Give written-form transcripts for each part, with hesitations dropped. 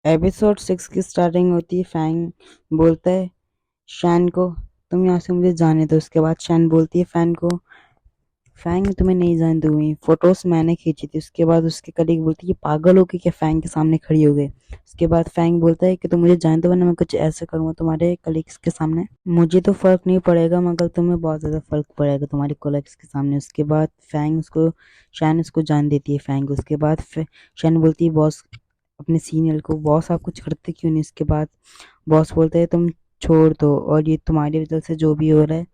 Episode 6 की starting होती है। फैंग बोलता है शैन को, तुम यहाँ से मुझे जाने दो। उसके बाद शैन बोलती है फैंग को, फैंग तुम्हें नहीं जाने दूंगी, फोटोज मैंने खींची थी। उसके बाद उसके कलीग बोलती है पागल हो गई क्या, फैंग के सामने खड़ी हो गई। उसके बाद फैंग बोलता है कि तुम मुझे जाने दो वरना मैं कुछ ऐसा करूंगा तुम्हारे कलीग्स के सामने। मुझे तो फर्क नहीं पड़ेगा मगर तुम्हें बहुत ज्यादा फर्क पड़ेगा तुम्हारे कलीग्स के सामने। उसके बाद फैंग उसको शैन उसको जान देती है फैंग। उसके बाद शैन बोलती है बॉस अपने सीनियर को, बॉस आप कुछ करते क्यों नहीं। उसके बाद बॉस बोलते हैं तुम छोड़ दो और ये तुम्हारी वजह से जो भी हो रहा है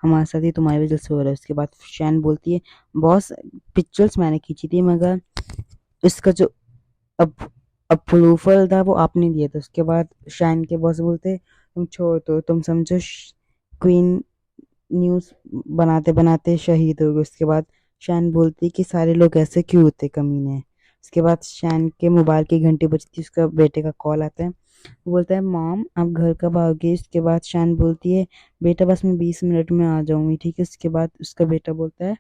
हमारे साथ ही तुम्हारी वजह से हो रहा है। उसके बाद शैन बोलती है बॉस पिक्चर्स मैंने खींची थी मगर इसका जो अब अप्रूवल था वो आपने दिया था। उसके बाद शैन के बॉस बोलते तुम छोड़ दो, तुम समझो क्वीन न्यूज़ बनाते बनाते शहीद हो गए। उसके बाद शैन बोलती कि सारे लोग ऐसे क्यों होते कमीने। उसके बाद शैन के मोबाइल की घंटी बजती, उसका बेटे का कॉल आता है। वो बोलता है मॉम आप घर कब आओगे। उसके बाद शैन बोलती है बेटा बस मैं 20 मिनट में आ जाऊंगी, ठीक है। उसके बाद उसका बेटा बोलता है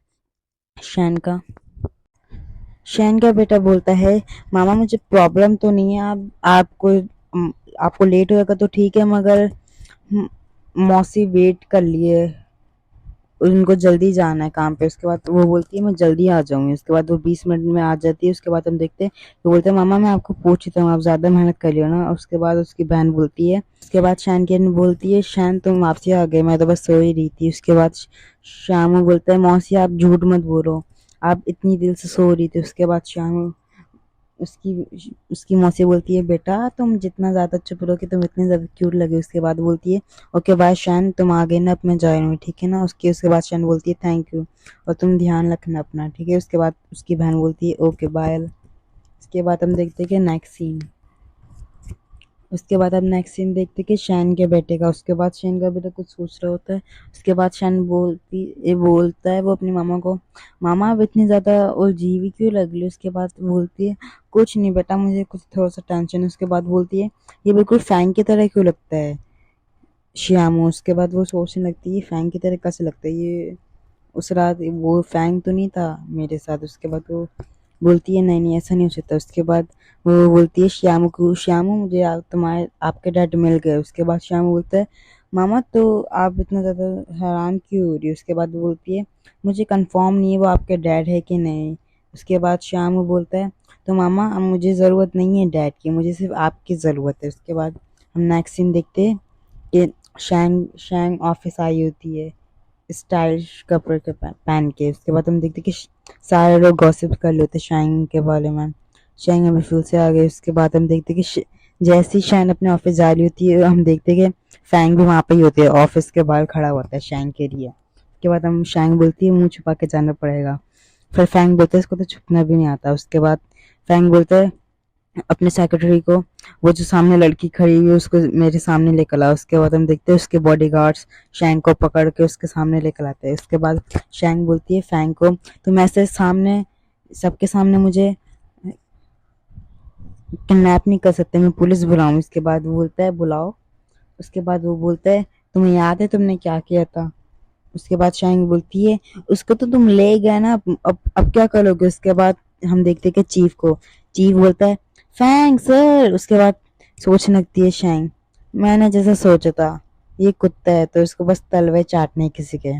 शैन का शैन का बेटा बोलता है मामा मुझे प्रॉब्लम तो नहीं है, आप आपको लेट होगा तो ठीक है मगर म- मौसी वेट कर लिए, उनको जल्दी जाना है काम पे। उसके बाद वो बोलती है मैं जल्दी आ जाऊंगी। उसके बाद वो 20 मिनट में आ जाती है। उसके बाद हम देखते हैं वो बोलते हैं मामा मैं आपको पूछता हूँ आप ज्यादा मेहनत कर लियो ना। उसके बाद उसकी बहन बोलती है, उसके बाद शैन की बहन बोलती है शैन तुम वापसी आ गए, मैं तो बस सो ही रही थी। उसके बाद श्यामू बोलता है मौसी आप झूठ मत बोलो, आप इतनी देर से सो रही थी। उसके बाद श्यामू उसकी उसकी मौसी बोलती है बेटा तुम जितना ज्यादा चुप रहोगे तुम इतने ज्यादा क्यूट लगे। उसके बाद बोलती है ओके बाय शैन तुम आ गए ना, अब मैं जा रही हूँ ठीक है ना। उसके बाद शैन बोलती है थैंक यू और तुम ध्यान रखना अपना, ठीक है। उसके बाद उसकी बहन बोलती है ओके बाय। उसके बाद हम देखते हैं कि नेक्स्ट सीन, उसके बाद अब नेक्स्ट सीन देखते कि शैन के बेटे का। उसके बाद शैन का बेटा कुछ सोच रहा होता है। उसके बाद शैन बोलता है वो अपनी मामा को, मामा आप इतनी ज्यादा उलझी क्यों लग रही हो। उसके बाद बोलती है कुछ नहीं बेटा मुझे कुछ थोड़ा सा टेंशन है। उसके बाद बोलती है ये बिल्कुल फैंग की तरह क्यों लगता है श्यामू। उसके बाद वो सोचने लगती है फैंग की तरह कैसे लगता है ये, उस रात वो फैंग तो नहीं था मेरे साथ। उसके बाद वो बोलती है नहीं नहीं ऐसा नहीं हो सकता। उसके बाद वो बोलती है श्यामू को, श्यामू मुझे तुम्हारे आपके डैड मिल गए। उसके बाद श्यामू बोलता है मामा तो आप इतना ज़्यादा हैरान क्यों हो रही हो। उसके बाद वो बोलती है मुझे कंफर्म नहीं है वो आपके डैड है कि नहीं। उसके बाद श्यामू बोलता है तो मामा अब मुझे ज़रूरत नहीं है डैड की, मुझे सिर्फ आपकी ज़रूरत है। उसके बाद हम नेक्स्ट सीन देखते हैं कि शैंग शैंग ऑफिस आई होती है स्टाइलिश कपड़े के पहन के। उसके बाद हम देखते कि सारे लोग गॉसिप कर लेते शाइन के बारे में। शाइन अभी फिर से आ गई। उसके बाद हम देखते कि जैसे ही शाइन अपने ऑफिस जा रही होती है हम देखते कि फैंग भी वहां पे ही होती है, ऑफिस के बाहर खड़ा होता है शाइन के लिए। उसके बाद हम शाइन बोलती है मुंह छुपा के जाना पड़ेगा। फिर फैंग बोलता है इसको तो छुपना भी नहीं आता। उसके बाद फैंग बोलता है अपने सेक्रेटरी को वो जो सामने लड़की खड़ी हुई है उसको मेरे सामने लेकर लाओ। उसके बाद हम देखते हैं उसके बॉडीगार्ड्स शैंक को पकड़ के उसके सामने लेकर आते हैं। उसके बाद शैंक बोलती है फैंग को तुम ऐसे सामने सबके सामने मुझे किडनैप नहीं कर सकते, मैं पुलिस बुलाऊं। इसके बाद वो बोलता है बुलाओ। उसके बाद वो बोलता है तुम्हें याद है तुमने क्या किया था। उसके बाद शाइन बोलती है उसको तो तुम ले गए ना, अब क्या करोगे। उसके बाद हम देखते हैं कि चीफ बोलता है फैंग सर। उसके बाद सोचने लगती है शाइन मैंने जैसा सोचा था ये कुत्ता है तो इसको बस तलवे चाटने हैं किसी के।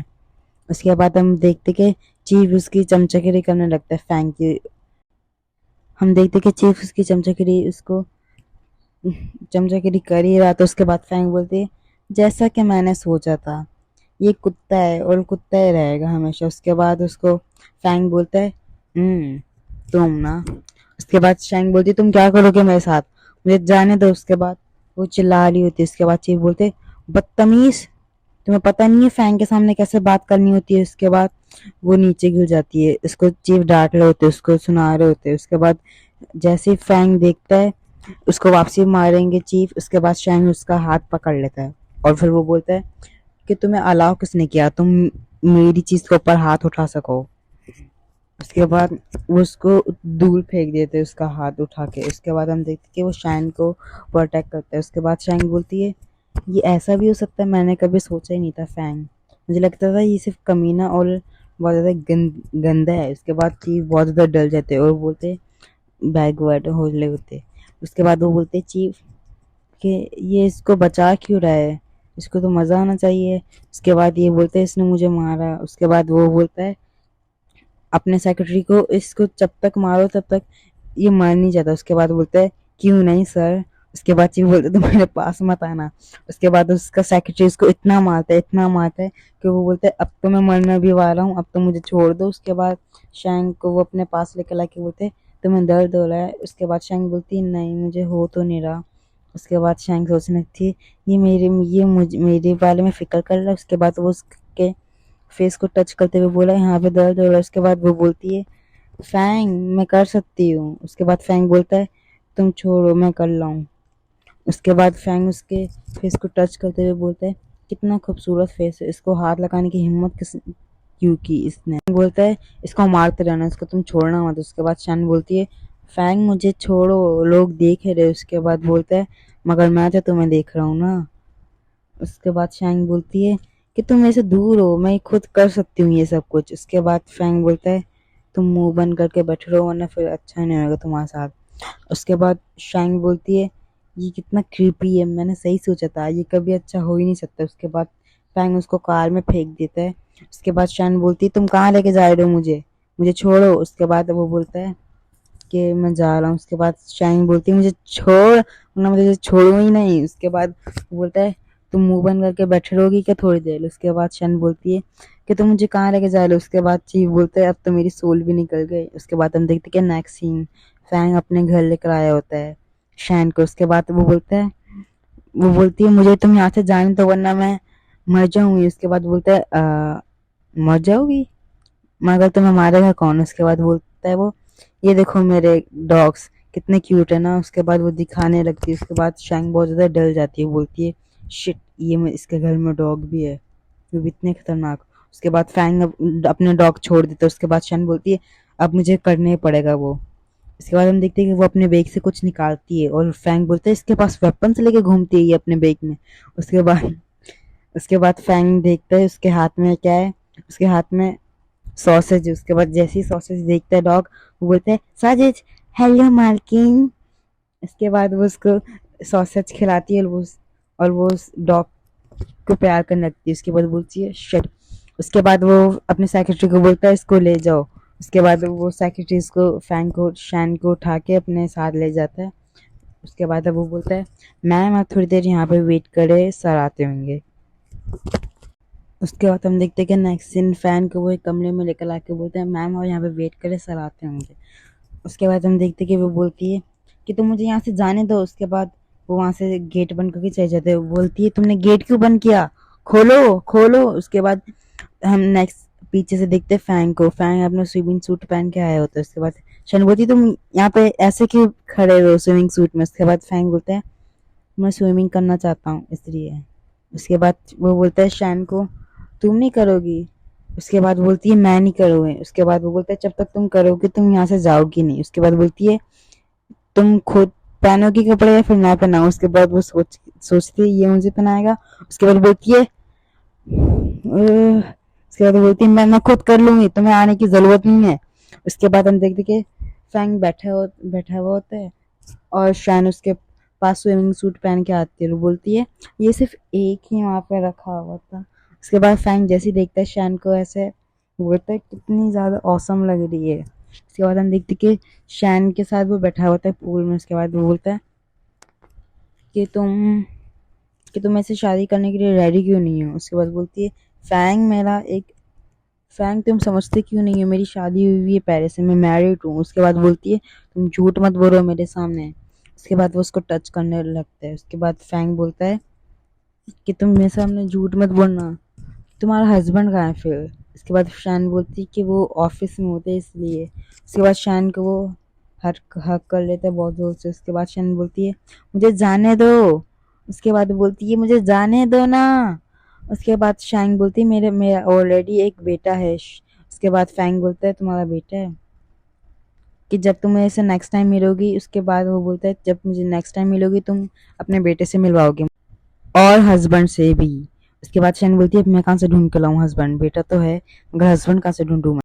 उसके बाद हम देखते कि चीफ उसकी चमचागिरी करने लगता है फैंग की। हम देखते कि चीफ उसकी चमचागिरी उसको चमचागिरी कर ही रहा। तो उसके बाद फैंग बोलती है जैसा कि मैंने सोचा था ये कुत्ता है और कुत्ता ही रहेगा हमेशा। उसके बाद उसको फैंग बोलता है तुम ना। उसके बाद शैंग बोलती है तुम क्या करोगे मेरे साथ, मुझे जाने दो। उसके बाद वो चिल्ला रही होती है। उसके बाद चीफ बोलते बदतमीज, तुम्हें पता नहीं है फैंग के सामने कैसे बात करनी होती है। उसके बाद वो नीचे गिर जाती है। उसको चीफ डांट रहे होते उसको सुना रहे होते। उसके बाद जैसे ही फैंग देखता है उसको वापसी मारेंगे चीफ। उसके बाद शैंग उसका हाथ पकड़ लेता है और फिर वो बोलता है कि तुम्हें अलाउ किसने किया तुम मेरी चीज के ऊपर हाथ उठा सको। उसके बाद वो उसको दूर फेंक देते हैं उसका हाथ उठा के। उसके बाद हम देखते कि वो शाइन को प्रोटेक्ट करता है। उसके बाद शाइन बोलती है ये ऐसा भी हो सकता है, मैंने कभी सोचा ही नहीं था फैंग, मुझे लगता था ये सिर्फ कमीना और बहुत ज्यादा गंदा है। उसके बाद चीफ बहुत ज्यादा डर जाते हैं और बोलते बैकवर्ड होले होते। उसके बाद वो बोलते हैं चीफ कि ये इसको बचा क्यों रहा है, इसको तो मज़ा आना चाहिए। उसके बाद ये बोलते हैं इसने मुझे मारा। उसके बाद वो बोलता है अपने सेक्रेटरी को, इसको जब तक मारो तब तक ये मर नहीं जाता। उसके बाद बोलता है क्यों नहीं सर। उसके बाद चीफ बोलते तुम मेरे पास मत आना। उसके बाद उसका सेक्रेटरी उसको इतना मारता है कि वो बोलता है अब तो मैं मरने भी वाला हूँ, अब तो मुझे छोड़ दो। उसके बाद शैंक को वो अपने पास लेकर ला के बोलते तुम्हें दर्द हो रहा है। उसके बाद शैंक बोलती है नहीं मुझे हो तो नहीं रहा। उसके बाद शैंक सोचने लगती है ये मुझे मेरे बारे में फिक्र कर रहा है। उसके बाद वो उसके फेस को टच करते हुए बोला यहाँ पे दर्द हो रहा है। उसके बाद वो बोलती है फैंग मैं कर सकती हूँ। उसके बाद फैंग बोलता है तुम छोड़ो मैं कर लाऊं। उसके बाद फैंग उसके फेस को टच करते हुए बोलता है कितना खूबसूरत फेस है, इसको हाथ लगाने की हिम्मत किस क्यों की इसने। बोलता है इसको मारते रहना, इसको तुम छोड़ना मत। उसके बाद शान बोलती है फैंग मुझे छोड़ो लोग देख रहे। उसके बाद बोलता है मगर मैं तो तुम्हें देख रहा हूँ ना। उसके बाद शैंग बोलती है कि तुम मेरे से दूर हो, मैं खुद कर सकती हूँ ये सब कुछ। उसके बाद फैंग बोलता है तुम मुंह बंद करके बैठे रहो वरना फिर अच्छा नहीं होगा तुम्हारे साथ। उसके बाद शैंग बोलती है ये कितना क्रीपी है, मैंने सही सोचा था ये कभी अच्छा हो ही नहीं सकता। उसके बाद फैंग उसको कार में फेंक देता है। उसके बाद शैंग बोलती है तुम कहाँ लेके जा रहे हो मुझे, मुझे छोड़ो। उसके बाद वो बोलता है कि मैं जा रहा हूँ। उसके बाद शाइन बोलती है मुझे छोड़ वरना मैं तुझे छोड़ू ही नहीं। उसके बाद वो बोलता है तुम मुंह बंद करके बैठे रहोगी क्या थोड़ी देर। उसके बाद शाइन बोलती है कि तुम मुझे कहाँ लेके जा रहे हो। उसके बाद चीफ बोलता है अब तो मेरी सोल भी निकल गई। उसके बाद हम देखते हैं कि नेक्स्ट सीन फैंग अपने घर लेकर आया होता है शाइन को। उसके बाद वो बोलती है मुझे तुम यहाँ से जाने दो वरना मैं मर जाऊंगी। उसके बाद बोलता है मर जाओगी मगर तुम्हें मारेगा कौन। उसके बाद बोलता है वो ये देखो मेरे डॉग्स कितने क्यूट है ना। उसके बाद वो दिखाने लगती है। उसके बाद शैंग बहुत ज्यादा डर जाती है, बोलती है शिट इसके घर में डॉग भी है, वो भी इतने खतरनाक। उसके बाद फैंग अपने डॉग छोड़ देता है। उसके बाद शैंग बोलती है अब मुझे करना ही पड़ेगा वो। उसके बाद हम देखते हैं कि वो अपने बैग से कुछ निकालती है और फैंग बोलता है इसके पास वेपन्स लेके घूमती है ये अपने बैग में। उसके बाद फैंग देखता है उसके हाथ में क्या है, उसके हाथ में सॉसेज। उसके बाद जैसे ही सॉसेज देखता है डॉग वो बोलता है साजिद हेलो मालकिन। इसके बाद वो उसको सॉसेज खिलाती है और वो उस डॉग को प्यार करने लगती है। उसके बाद बोलती है शिट। उसके बाद वो अपने सेक्रेटरी को बोलता है इसको ले जाओ। उसके बाद वो सेक्रेटरी इसको फैंग को शैन को उठा के अपने साथ ले जाता है। उसके बाद अब वो बोलता है मैम आप थोड़ी देर यहाँ पे वेट करे सर आते होंगे। उसके बाद हम देखते हैं कि नेक्स्ट सीन फैन को वो एक कमरे में लेकर आके बोलते हैं मैम और यहाँ पे वेट करे सर आते होंगे। उसके बाद हम देखते हैं कि वो बोलती है कि तुम मुझे यहाँ से जाने दो। उसके बाद वो वहाँ से गेट बंद करके चले जाते हैं। वो बोलती है तुमने गेट क्यों बंद किया, खोलो खोलो। उसके बाद हम नेक्स्ट पीछे से देखते हैं फैंग को। फैंग अपना स्विमिंग सूट पहन के आया होता है। उसके बाद शन बोलती है तुम यहाँ पे ऐसे क्यों खड़े हो स्विमिंग सूट में। उसके बाद फैंग बोलता है मैं स्विमिंग करना चाहता हूँ इसलिए। उसके बाद वो बोलता है शैन को तुम नहीं करोगी। उसके बाद बोलती है मैं नहीं करूँगी। उसके बाद वो बोलता है जब तक तुम करोगी तुम यहाँ से जाओगी नहीं। उसके बाद बोलती है तुम खुद पहनोगी कपड़े या फिर मैं पहनाऊँ। उसके बाद वो सोचती है ये मुझे पहनाएगा। उसके बाद बोलती है उसके बाद वो बोलती है मैं खुद कर लूंगी तुम्हें आने की जरूरत नहीं है। उसके बाद हम देखते कि फैंग बैठा हुआ होता है और शान उसके पास स्विमिंग सूट पहन के आती है। वो बोलती है ये सिर्फ एक ही वहां पे रखा हुआ था। उसके बाद फैंग जैसे ही देखता है शान को ऐसे बोलता है कितनी ज्यादा औसम लग रही है। उसके बाद हम देखते कि शैन के साथ वो बैठा होता है पूल में। उसके बाद वो बोलता है कि तुम ऐसे शादी करने के लिए रेडी क्यों नहीं हो। उसके बाद बोलती है फैंग मेरा एक फैंग तुम समझते क्यों नहीं हो मेरी शादी हुई है पेरिस से, मैं मैरिड हूँ। उसके बाद बोलती है तुम झूठ मत बोलो मेरे सामने। उसके बाद वो उसको टच करने लगता है। उसके बाद फैंग बोलता है कि तुम मेरे सामने झूठ मत बोलना, तुम्हारा हस्बैंड कहाँ है फिर। उसके बाद शान बोलती है कि वो ऑफिस में होते इसलिए। उसके बाद शान को वो हक हक कर लेता है बहुत जोर से। उसके बाद शान बोलती है मुझे जाने दो। उसके बाद बोलती है मुझे जाने दो ना। उसके बाद शाइन बोलती है मेरे मेरा ऑलरेडी एक बेटा है। उसके बाद फैंग बोलता है तुम्हारा बेटा है कि जब तुम मेरे से नेक्स्ट टाइम मिलोगी। उसके बाद वो बोलता है जब मुझे नेक्स्ट टाइम मिलोगी तुम अपने बेटे से मिलवाओगे और हस्बैंड से भी। उसके बाद शाइन बोलती है मैं कहाँ से ढूंढ के लाऊं हस्बैंड, बेटा तो है मगर हस्बैंड कहाँ से ढूंढूं मैं।